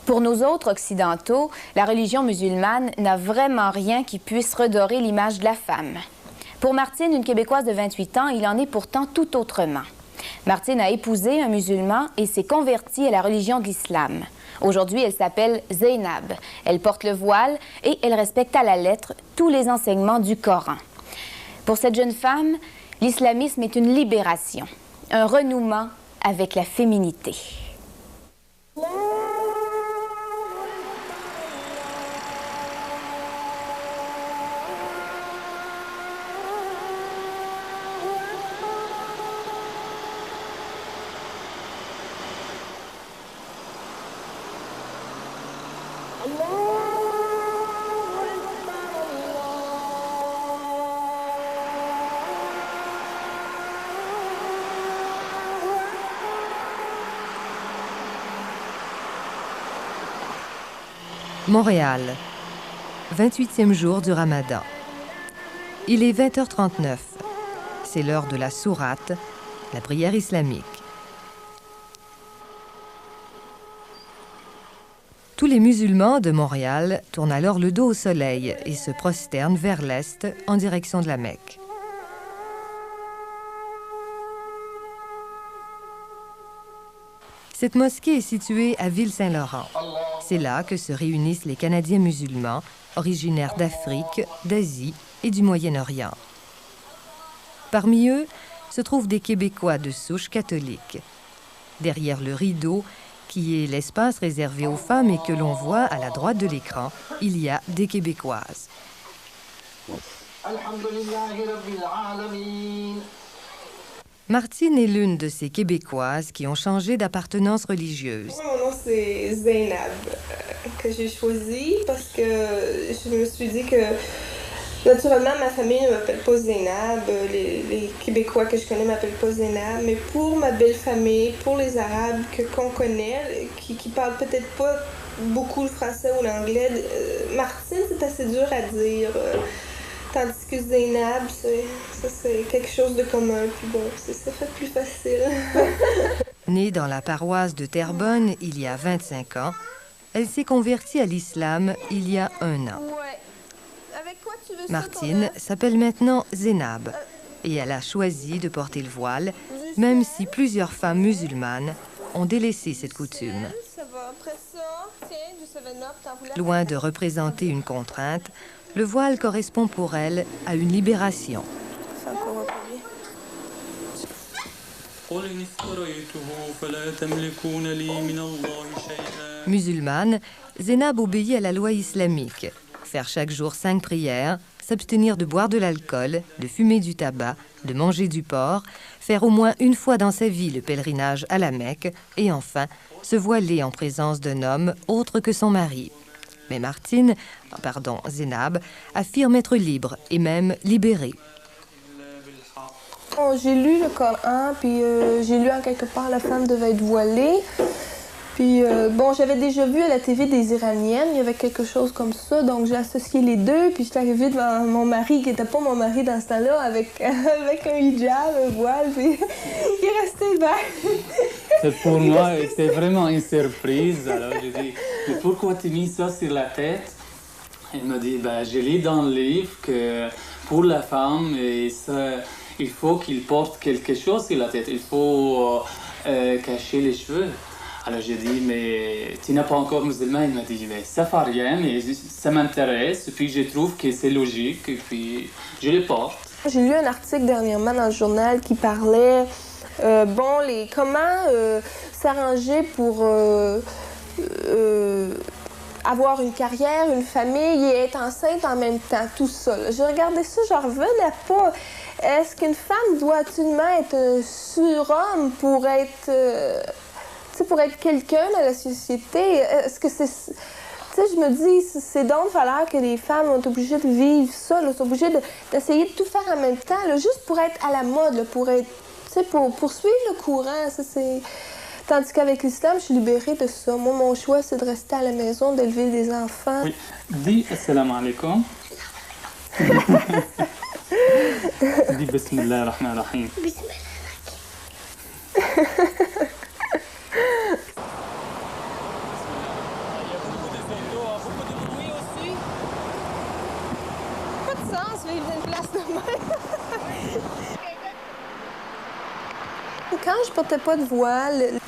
Pour nous autres occidentaux, la religion musulmane n'a vraiment rien qui puisse redorer l'image de la femme. Pour Martine, une Québécoise de 28 ans, il en est pourtant tout autrement. Martine a épousé un musulman et s'est convertie à la religion de l'islam. Aujourd'hui, elle s'appelle Zeynab. Elle porte le voile et elle respecte à la lettre tous les enseignements du Coran. Pour cette jeune femme, l'islamisme est une libération, un renouement avec la féminité. Montréal, 28e jour du Ramadan. Il est 20h39. C'est l'heure de la sourate, la prière islamique. Tous les musulmans de Montréal tournent alors le dos au soleil et se prosternent vers l'est en direction de la Mecque. Cette mosquée est située à Ville-Saint-Laurent. C'est là que se réunissent les Canadiens musulmans, originaires d'Afrique, d'Asie et du Moyen-Orient. Parmi eux se trouvent des Québécois de souche catholique. Derrière le rideau, qui est l'espace réservé aux femmes et que l'on voit à la droite de l'écran, il y a des Québécoises. Martine est l'une de ces Québécoises qui ont changé d'appartenance religieuse. Mon nom, c'est Zeynab, que j'ai choisi parce que je me suis dit que, naturellement, ma famille ne m'appelle pas Zeynab, les Québécois que je connais ne m'appellent pas Zeynab, mais pour ma belle famille, pour les Arabes qu'on connaît, qui parlent peut-être pas beaucoup le français ou l'anglais, Martine, c'est assez dur à dire. Tandis que Zeynab, c'est quelque chose de commun, puis bon, ça fait plus facile. Née dans la paroisse de Terrebonne il y a 25 ans, elle s'est convertie à l'islam il y a 1 an. Martine s'appelle maintenant Zeynab et elle a choisi de porter le voile, même si plusieurs femmes musulmanes ont délaissé cette coutume. Loin de représenter une contrainte, le voile correspond pour elle à une libération. Musulmane, Zeynab obéit à la loi islamique. Faire chaque jour 5 prières, s'abstenir de boire de l'alcool, de fumer du tabac, de manger du porc, faire au moins une fois dans sa vie le pèlerinage à la Mecque et enfin se voiler en présence d'un homme autre que son mari. Mais Zeynab, affirme être libre et même libérée. J'ai lu le Coran, puis j'ai lu en quelque part la femme devait être voilée. Puis j'avais déjà vu à la TV des Iraniennes, il y avait quelque chose comme ça, donc j'ai associé les deux, puis j'étais arrivée devant mon mari, qui n'était pas mon mari dans ce temps-là, avec un hijab, un voile, puis il est resté vert. Pour moi, c'était vraiment une surprise. Alors j'ai dit, mais pourquoi tu as mis ça sur la tête? Il m'a dit, je lis dans le livre que pour la femme, il faut qu'il porte quelque chose sur la tête, il faut cacher les cheveux. Alors j'ai dit, mais tu n'es pas encore musulman? Il m'a dit, mais ça fait rien, mais ça m'intéresse, puis je trouve que c'est logique, et puis je les porte. J'ai lu un article dernièrement dans le journal qui parlait, comment s'arranger pour avoir une carrière, une famille et être enceinte en même temps, tout ça. J'ai regardé ça, j'en revenais pas. Est-ce qu'une femme doit absolument être un surhomme pour être quelqu'un dans la société? Est-ce que c'est... je me dis, c'est donc valeur que les femmes sont obligées de vivre ça, là, sont obligées d'essayer de tout faire en même temps, là, juste pour être à la mode, là, pour être, pour suivre le courant. Ça, c'est... Tandis qu'avec l'islam, je suis libérée de ça. Moi, mon choix, c'est de rester à la maison, d'élever des enfants. Oui. Dis assalamu alaikum. Dis bismillah ar-Rahman ar-Rahim. suivre une place de même. Quand je portais pas de voile,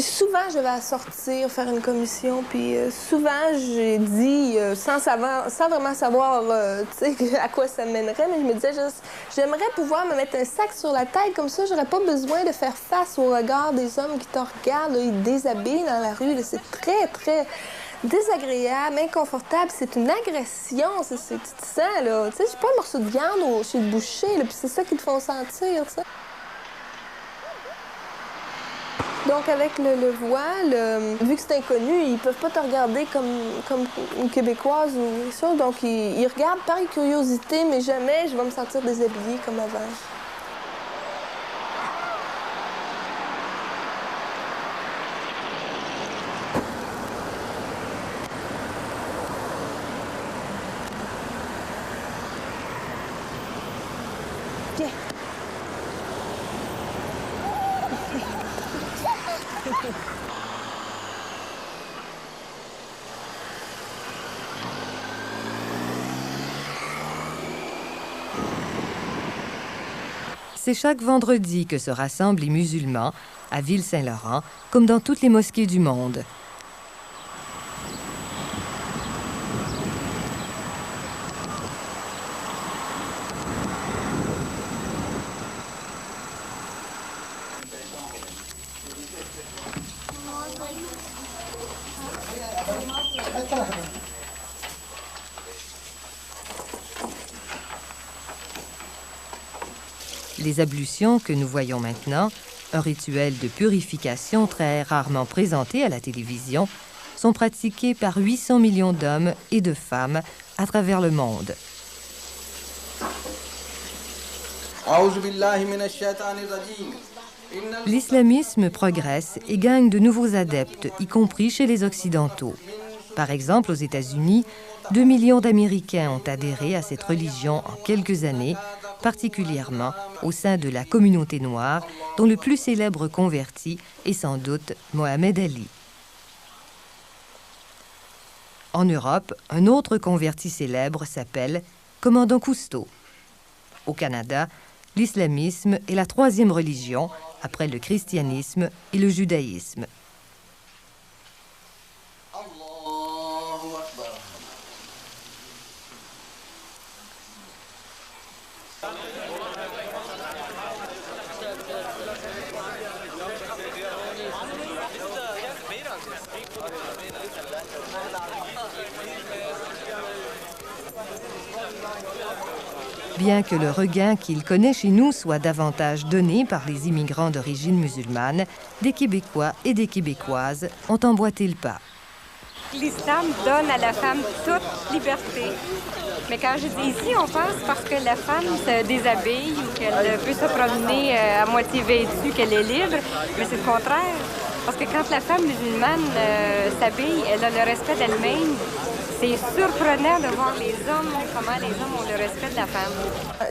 souvent je vais sortir, faire une commission, puis souvent j'ai dit, sans vraiment savoir à quoi ça mènerait, mais je me disais juste, j'aimerais pouvoir me mettre un sac sur la tête, comme ça j'aurais pas besoin de faire face au regard des hommes qui te regardent, là, ils te déshabillent dans la rue, c'est très, très désagréable, inconfortable, c'est une agression, tu te sens, là, tu sais, j'ai pas un morceau de viande chez le boucher, là, puis c'est ça qu'ils te font sentir, tu sais. Donc, avec le voile, vu que c'est inconnu, ils peuvent pas te regarder comme une Québécoise ou ça. Donc, ils regardent par curiosité, mais jamais je vais me sentir déshabillée comme avant. Viens. C'est chaque vendredi que se rassemblent les musulmans à Ville-Saint-Laurent, comme dans toutes les mosquées du monde. Les ablutions que nous voyons maintenant, un rituel de purification très rarement présenté à la télévision, sont pratiqués par 800 millions d'hommes et de femmes à travers le monde. L'islamisme progresse et gagne de nouveaux adeptes, y compris chez les Occidentaux. Par exemple, aux États-Unis, 2 millions d'Américains ont adhéré à cette religion en quelques années, particulièrement au sein de la communauté noire, dont le plus célèbre converti est sans doute Mohamed Ali. En Europe, un autre converti célèbre s'appelle Commandant Cousteau. Au Canada, l'islamisme est la troisième religion, après le christianisme et le judaïsme. Bien que le regain qu'il connaît chez nous soit davantage donné par les immigrants d'origine musulmane, des Québécois et des Québécoises ont emboîté le pas. L'islam donne à la femme toute liberté. Mais quand je dis ici, on pense parce que la femme se déshabille ou qu'elle peut se promener à moitié vêtue, qu'elle est libre, mais c'est le contraire. Parce que quand la femme musulmane s'habille, elle a le respect d'elle-même. C'est surprenant de voir les hommes, comment les hommes ont le respect de la femme.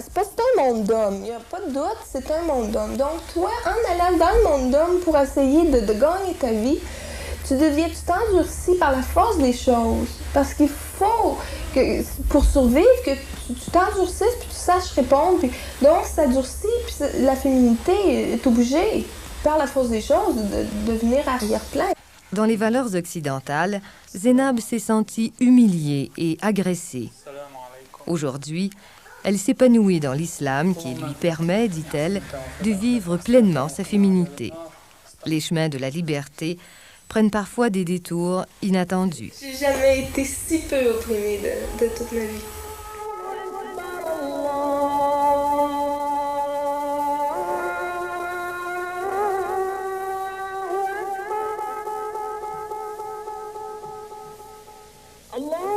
C'est parce que c'est un monde d'hommes, il n'y a pas de doute, c'est un monde d'hommes. Donc toi, en allant dans le monde d'hommes pour essayer de gagner ta vie, tu t'endurcis par la force des choses. Parce qu'il faut, que, pour survivre, que tu t'endurcisses puis tu saches répondre. Puis, donc ça durcit, puis la féminité est obligée, par la force des choses, de devenir arrière-plan. Dans les valeurs occidentales, Zénab s'est sentie humiliée et agressée. Aujourd'hui, elle s'épanouit dans l'islam qui lui permet, dit-elle, de vivre pleinement sa féminité. Les chemins de la liberté prennent parfois des détours inattendus. J'ai jamais été si peu opprimée de toute ma vie. Allah